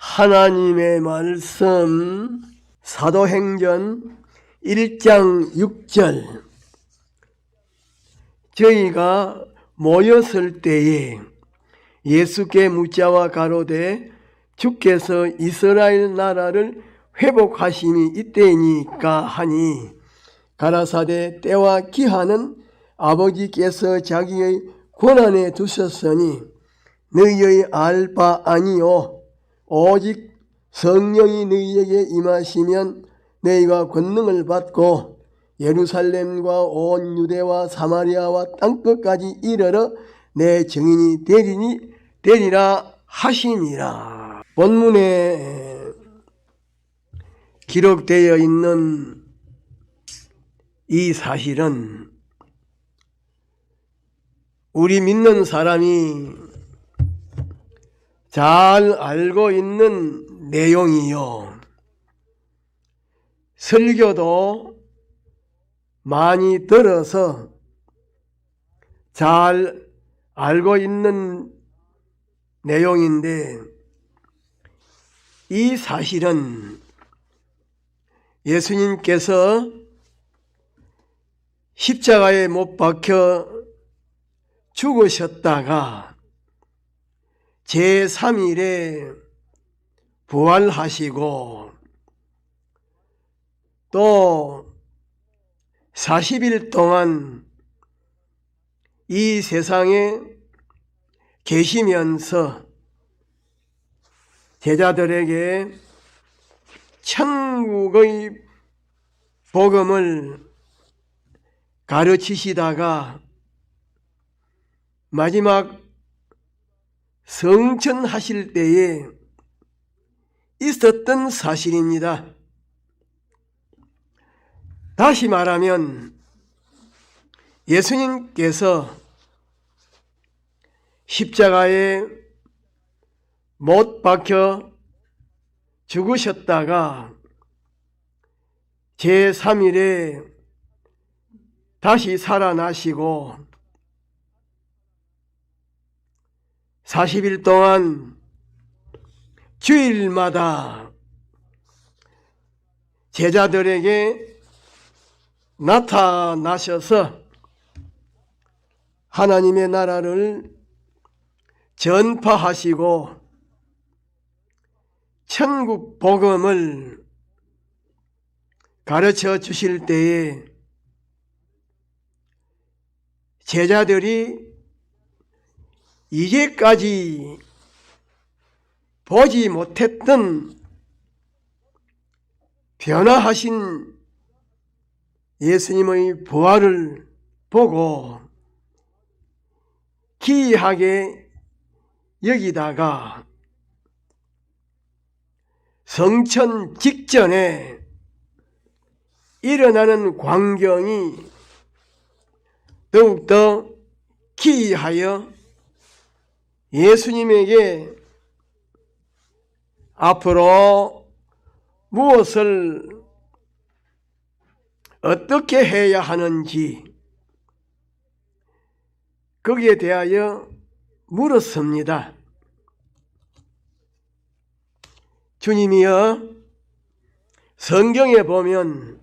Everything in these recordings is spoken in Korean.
하나님의 말씀 사도행전 1장 6절. 저희가 모였을 때에 예수께 묻자와 가로되 주께서 이스라엘 나라를 회복하심이 이때니까 하니 가라사대 때와 기한은 아버지께서 자기의 권한에 두셨으니 너희의 알 바 아니요 오직 성령이 너희에게 임하시면 너희가 권능을 받고 예루살렘과 온 유대와 사마리아와 땅끝까지 이르러 내 증인이 되리라 하시니라. 본문에 기록되어 있는 이 사실은 우리 믿는 사람이 잘 알고 있는 내용이요, 설교도 많이 들어서 잘 알고 있는 내용인데, 이 사실은 예수님께서 십자가에 못 박혀 죽으셨다가 제3일에 부활하시고 또 40일 동안 이 세상에 계시면서 제자들에게 천국의 복음을 가르치시다가 마지막 성천하실 때에 있었던 사실입니다. 다시 말하면 예수님께서 십자가에 못 박혀 죽으셨다가 제3일에 다시 살아나시고 40일 동안 주일마다 제자들에게 나타나셔서 하나님의 나라를 전파하시고 천국 복음을 가르쳐 주실 때에 제자들이 이제까지 보지 못했던 변화하신 예수님의 부활을 보고 기이하게 여기다가 성천 직전에 일어나는 광경이 더욱더 기이하여 예수님에게 앞으로 무엇을 어떻게 해야 하는지 거기에 대하여 물었습니다. 주님이여, 성경에 보면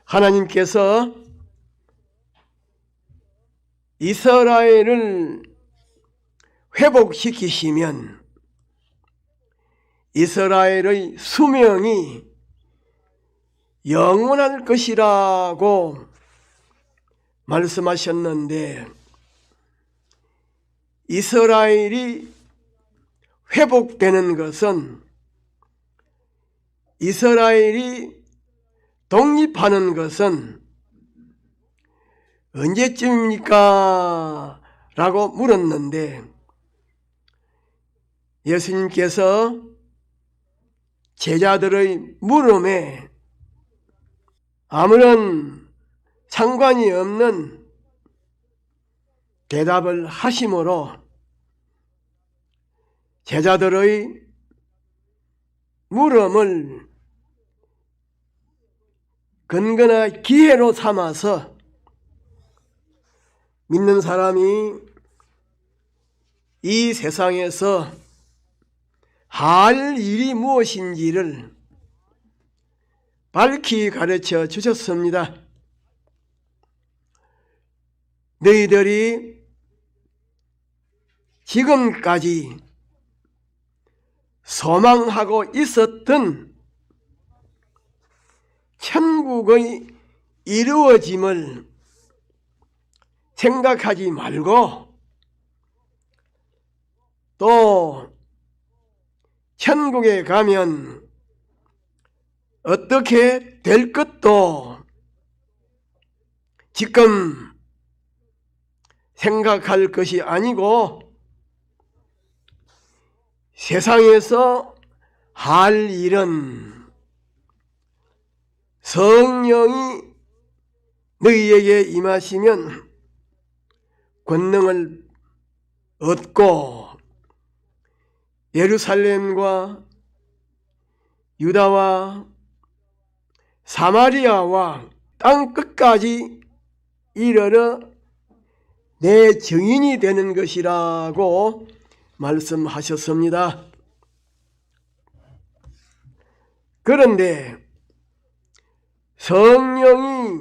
하나님께서 이스라엘을 회복시키시면 이스라엘의 수명이 영원할 것이라고 말씀하셨는데, 이스라엘이 회복되는 것은, 이스라엘이 독립하는 것은 언제쯤입니까? 라고 물었는데 예수님께서 제자들의 물음에 아무런 상관이 없는 대답을 하심으로 제자들의 물음을 근거나 기회로 삼아서 믿는 사람이 이 세상에서 할 일이 무엇인지를 밝히 가르쳐 주셨습니다. 너희들이 지금까지 소망하고 있었던 천국의 이루어짐을 생각하지 말고 또 천국에 가면 어떻게 될 것도 지금 생각할 것이 아니고 세상에서 할 일은 성령이 너희에게 임하시면 권능을 얻고 예루살렘과 유다와 사마리아와 땅 끝까지 이르러 내 증인이 되는 것이라고 말씀하셨습니다. 그런데 성령이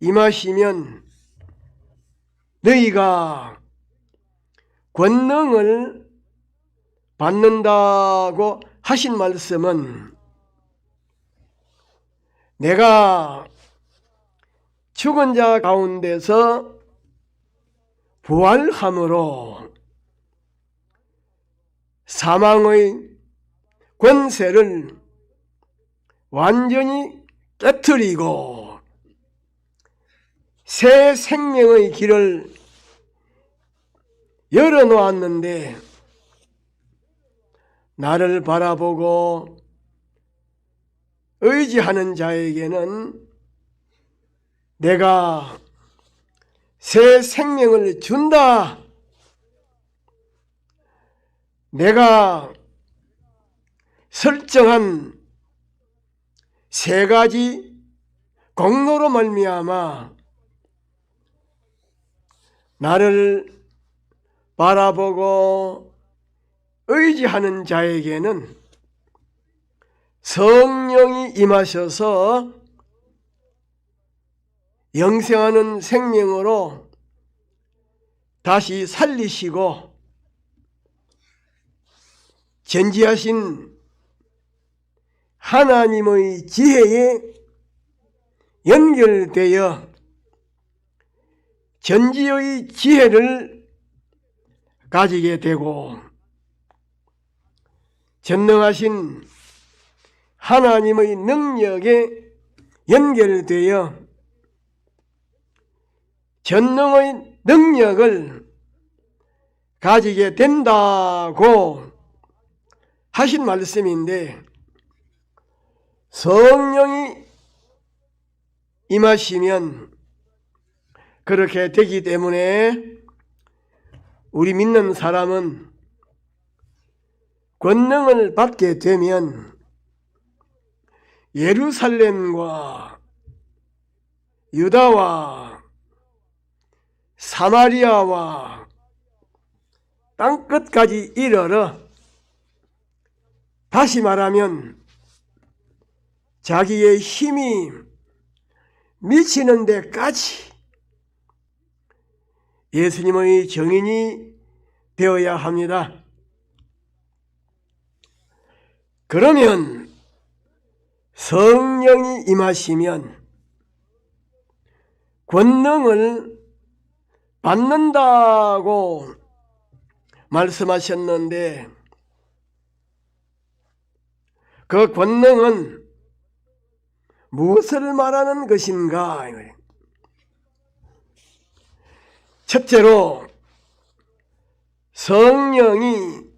임하시면 너희가 권능을 받는다고 하신 말씀은 내가 죽은 자 가운데서 부활함으로 사망의 권세를 완전히 깨트리고 새 생명의 길을 열어놓았는데 나를 바라보고 의지하는 자에게는 내가 새 생명을 준다. 내가 설정한 세 가지 공로로 말미암아 나를 바라보고 의지하는 자에게는 성령이 임하셔서 영생하는 생명으로 다시 살리시고 전지하신 하나님의 지혜에 연결되어 전지의 지혜를 가지게 되고 전능하신 하나님의 능력에 연결되어 전능의 능력을 가지게 된다고 하신 말씀인데 성령이 임하시면 그렇게 되기 때문에 우리 믿는 사람은 권능을 받게 되면 예루살렘과 유다와 사마리아와 땅끝까지 이르러 다시 말하면 자기의 힘이 미치는 데까지 예수님의 증인이 되어야 합니다. 그러면 성령이 임하시면 권능을 받는다고 말씀하셨는데 그 권능은 무엇을 말하는 것인가? 첫째로 성령이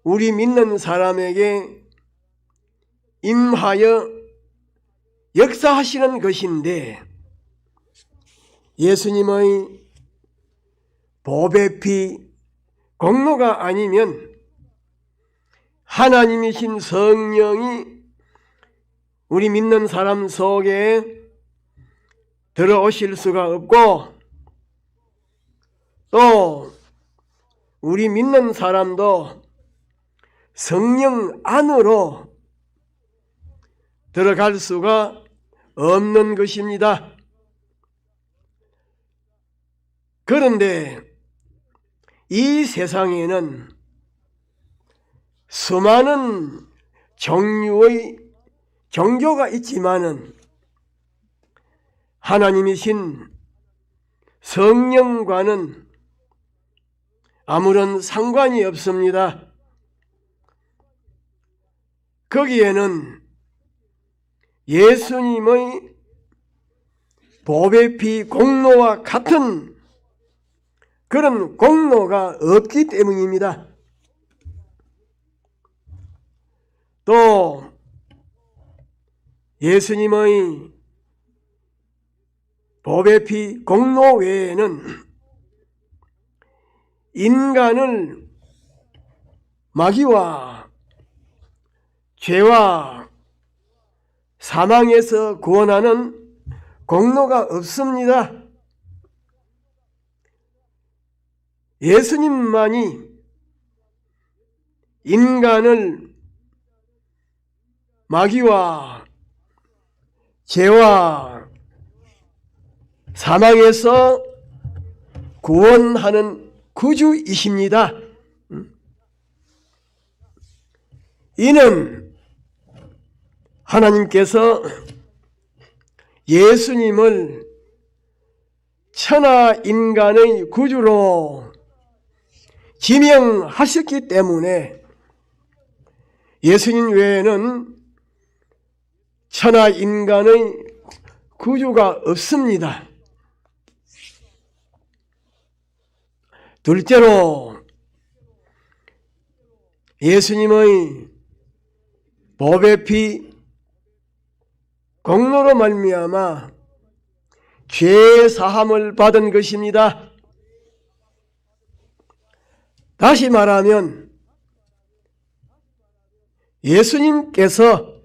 우리 믿는 사람에게 임하여 역사하시는 것인데 예수님의 보배 피 공로가 아니면 하나님이신 성령이 우리 믿는 사람 속에 들어오실 수가 없고 또 우리 믿는 사람도 성령 안으로 들어갈 수가 없는 것입니다. 그런데 이 세상에는 수많은 종류의 종교가 있지만은 하나님이신 성령과는 아무런 상관이 없습니다. 거기에는 예수님의 보배 피 공로와 같은 그런 공로가 없기 때문입니다. 또 예수님의 보배 피 공로 외에는 인간을 마귀와 죄와 사망에서 구원하는 공로가 없습니다. 예수님만이 인간을 마귀와 죄와 사망에서 구원하는 구주이십니다. 이는 하나님께서 예수님을 천하 인간의 구주로 지명하셨기 때문에 예수님 외에는 천하 인간의 구주가 없습니다. 둘째로 예수님의 보배 피 공로로 말미암아 죄 사함을 받은 것입니다. 다시 말하면 예수님께서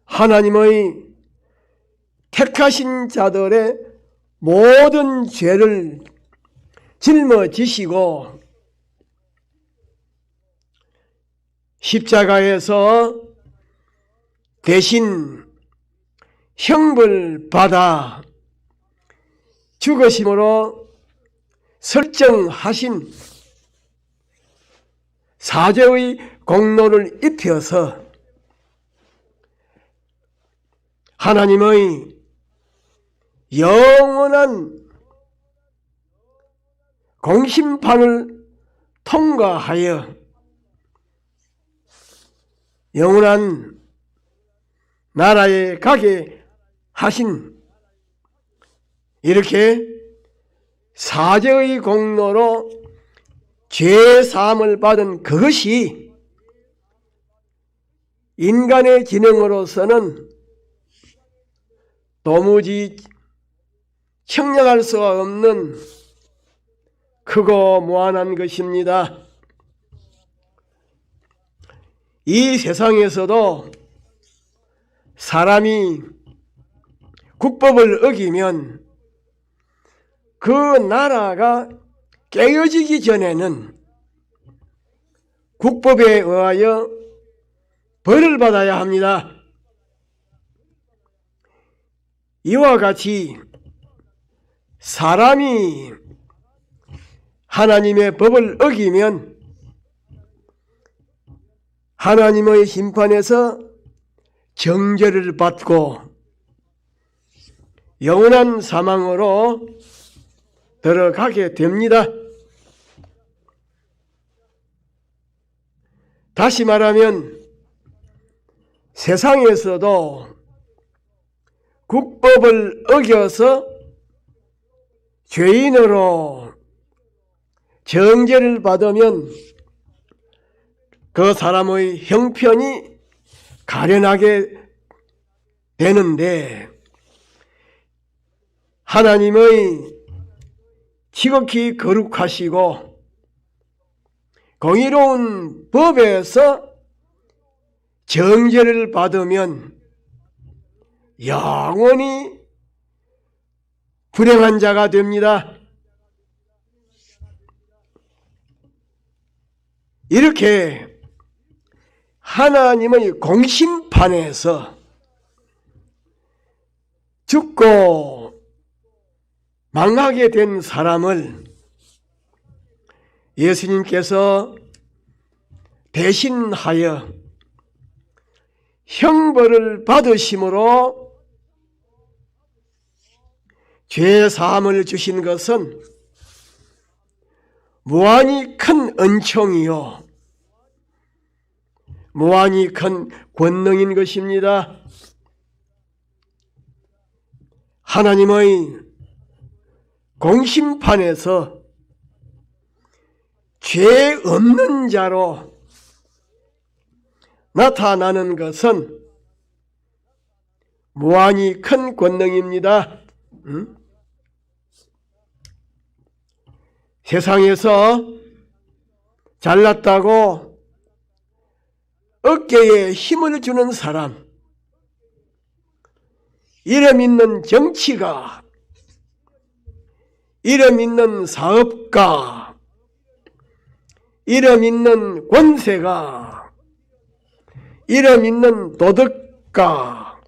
하나님의 택하신 자들의 모든 죄를 짊어지시고 십자가에서 대신 형벌 받아 죽으심으로 설정하신 사죄의 공로를 입혀서 하나님의 영원한 공심판을 통과하여 영원한 나라에 가게 하신 이렇게 사죄의 공로로 죄 사함을 받은 그것이 인간의 기능으로서는 도무지 청량할 수가 없는 크고 무한한 것입니다. 이 세상에서도 사람이 국법을 어기면 그 나라가 깨어지기 전에는 국법에 의하여 벌을 받아야 합니다. 이와 같이 사람이 하나님의 법을 어기면 하나님의 심판에서 정죄를 받고 영원한 사망으로 들어가게 됩니다. 다시 말하면 세상에서도 국법을 어겨서 죄인으로 정죄를 받으면 그 사람의 형편이 가련하게 되는데 하나님의 지극히 거룩하시고 공의로운 법에서 정죄를 받으면 영원히 불행한 자가 됩니다. 이렇게 하나님의 공심판에서 죽고 망하게 된 사람을 예수님께서 대신하여 형벌을 받으심으로 죄사함을 주신 것은 무한히 큰 은총이요 무한히 큰 권능인 것입니다. 하나님의 공심판에서 죄 없는 자로 나타나는 것은 무한히 큰 권능입니다. 세상에서 잘났다고 어깨에 힘을 주는 사람, 이름 있는 정치가, 이름 있는 사업가, 이름 있는 권세가, 이름 있는 도덕가,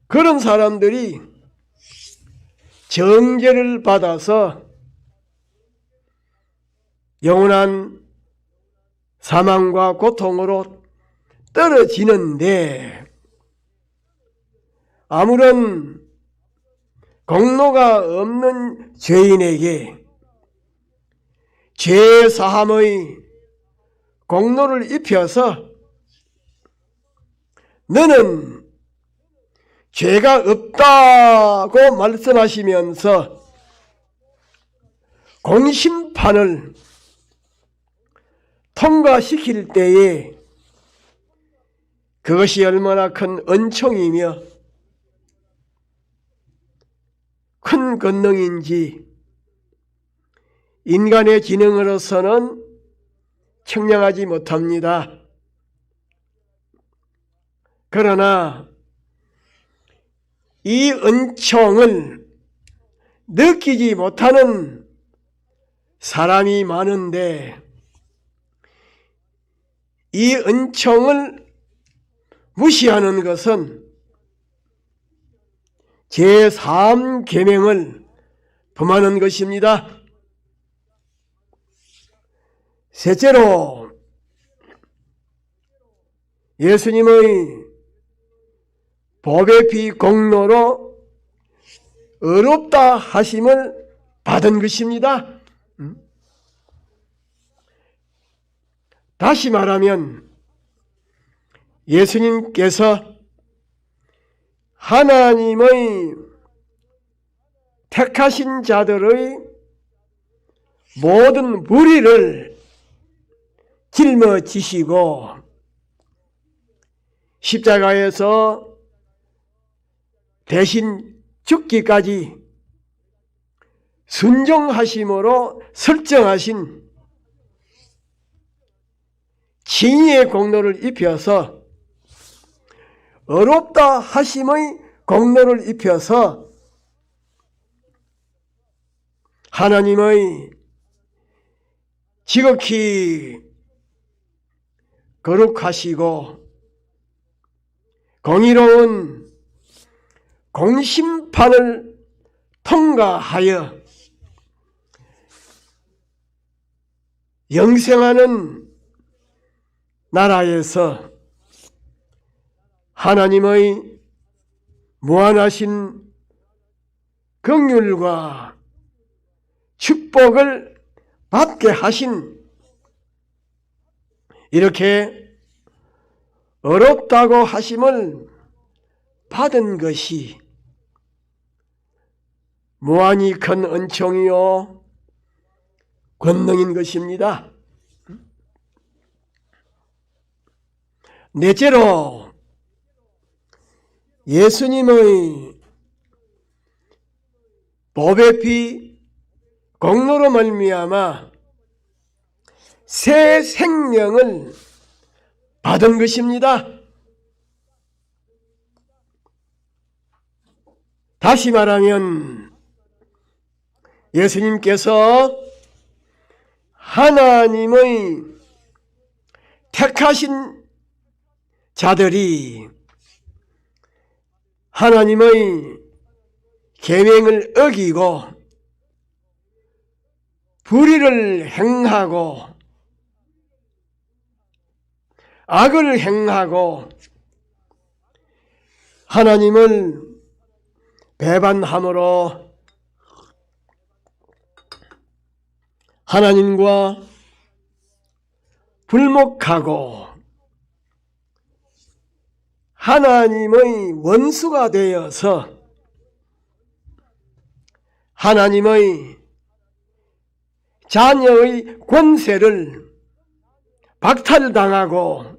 그런 사람들이 정죄를 받아서 영원한 사망과 고통으로 떨어지는데 아무런 공로가 없는 죄인에게 죄사함의 공로를 입혀서 너는 죄가 없다고 말씀하시면서 공심판을 통과시킬 때에 그것이 얼마나 큰 은총이며 큰 권능인지 인간의 지능으로서는 측량하지 못합니다. 그러나 이 은총을 느끼지 못하는 사람이 많은데 이 은총을 무시하는 것은 제3계명을 범하는 것입니다. 셋째로 예수님의 법의 피 공로로 의롭다 하심을 받은 것입니다. 다시 말하면 예수님께서 하나님의 택하신 자들의 모든 무리를 짊어지시고 십자가에서 대신 죽기까지 순종하심으로 설정하신 칭의의 공로를 입혀서 의롭다 하심의 공로를 입혀서 하나님의 지극히 거룩하시고 공의로운 공심판을 통과하여 영생하는 나라에서 하나님의 무한하신 긍휼과 축복을 받게 하신 이렇게 어렵다고 하심을 받은 것이 무한히 큰 은총이요 권능인 것입니다. 넷째로 예수님의 법의 피 공로로 말미암아 새 생명을 받은 것입니다. 다시 말하면 예수님께서 하나님의 택하신 자들이 하나님의 계명을 어기고 불의를 행하고 악을 행하고 하나님을 배반함으로 하나님과 불목하고 하나님의 원수가 되어서 하나님의 자녀의 권세를 박탈당하고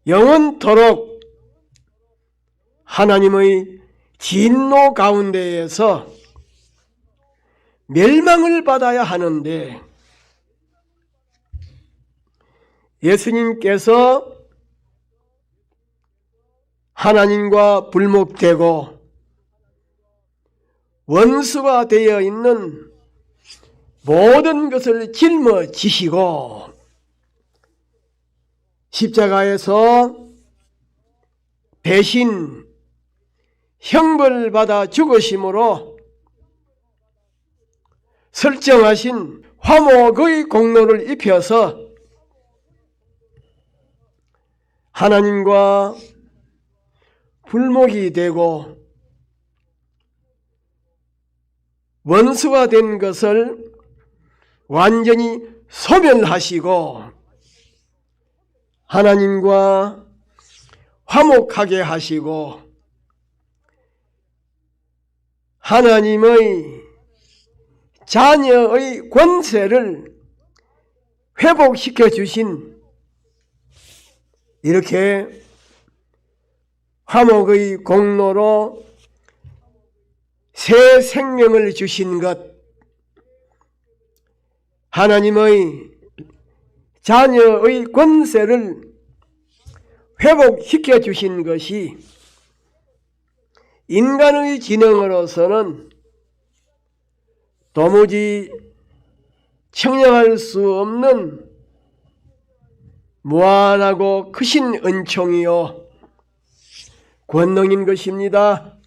영원토록 하나님의 진노 가운데에서 멸망을 받아야 하는데 예수님께서 하나님과 불목되고 원수가 되어 있는 모든 것을 짊어지시고 십자가에서 대신 형벌받아 죽으심으로 설정하신 화목의 공로를 입혀서 하나님과 불목이 되고 원수가 된 것을 완전히 소멸하시고 하나님과 화목하게 하시고 하나님의 자녀의 권세를 회복시켜 주신 이렇게 화목의 공로로 새 생명을 주신 것, 하나님의 자녀의 권세를 회복시켜 주신 것이 인간의 지능으로서는 도무지 청량할 수 없는 무한하고 크신 은총이요 권능인 것입니다.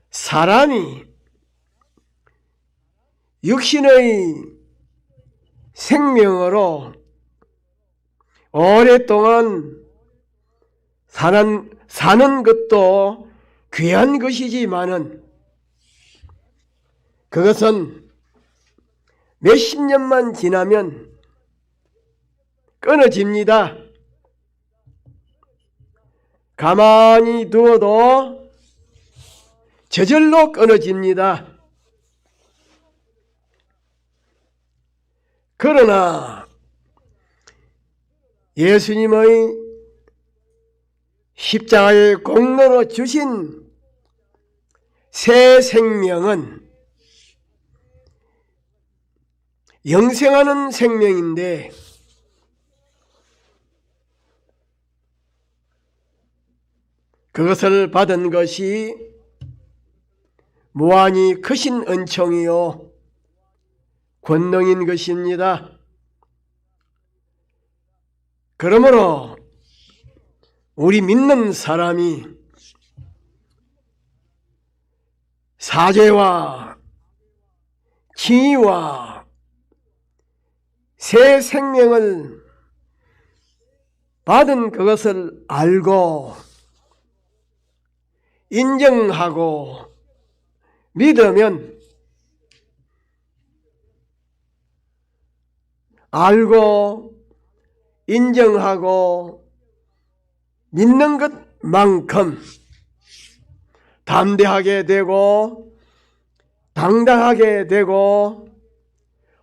사람이 육신의 생명으로 오랫동안 사는 것도 귀한 것이지만은 그것은 몇십 년만 지나면 끊어집니다. 가만히 두어도 저절로 끊어집니다. 그러나 예수님의 십자가의 공로로 주신 새 생명은 영생하는 생명인데 그것을 받은 것이 무한히 크신 은총이요 권능인 것입니다. 그러므로 우리 믿는 사람이 사죄와 칭의와 새 생명을 받은 그것을 알고 인정하고 믿으면 알고 인정하고 믿는 것만큼 담대하게 되고 당당하게 되고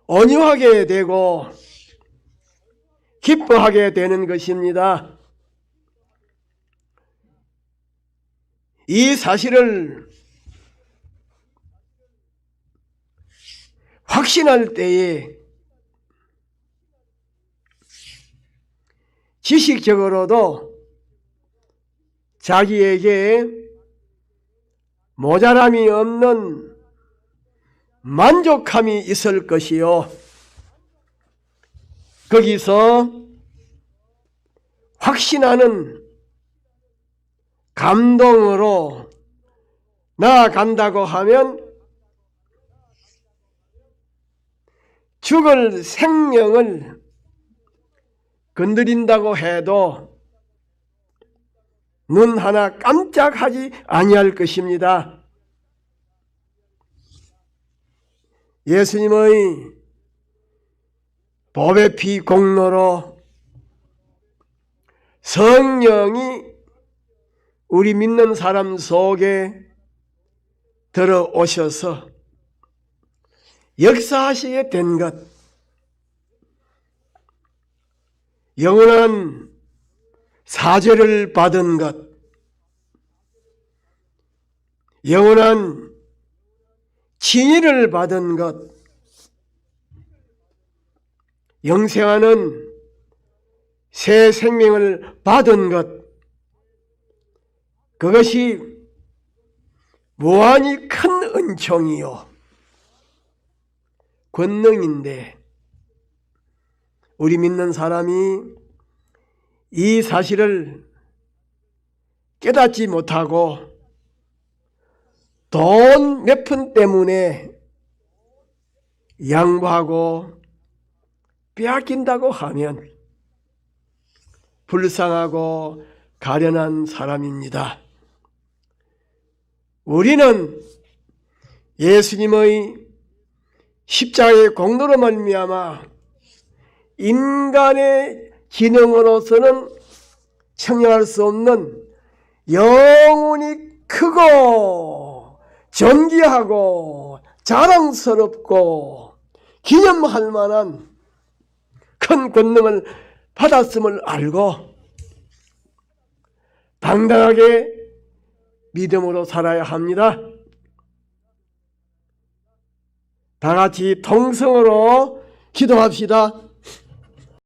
온유하게 되고 기뻐하게 되는 것입니다. 이 사실을 확신할 때에 지식적으로도 자기에게 모자람이 없는 만족함이 있을 것이요 거기서 확신하는 감동으로 나아간다고 하면 죽을 생명을 건드린다고 해도 눈 하나 깜짝하지 아니할 것입니다. 예수님의 보배 피 공로로 성령이 우리 믿는 사람 속에 들어오셔서 역사하시게 된 것, 영원한 사죄를 받은 것, 영원한 진리를 받은 것, 영생하는 새 생명을 받은 것, 그것이 무한히 큰 은총이요 권능인데, 우리 믿는 사람이 이 사실을 깨닫지 못하고 돈 몇 푼 때문에 양보하고 빼앗긴다고 하면 불쌍하고 가련한 사람입니다. 우리는 예수님의 십자가의 공로로 말미암아 인간의 기능으로서는 청량할 수 없는 영원히 크고 존귀하고 자랑스럽고 기념할 만한 큰 권능을 받았음을 알고 당당하게 믿음으로 살아야 합니다. 다 같이 통성으로 기도합시다.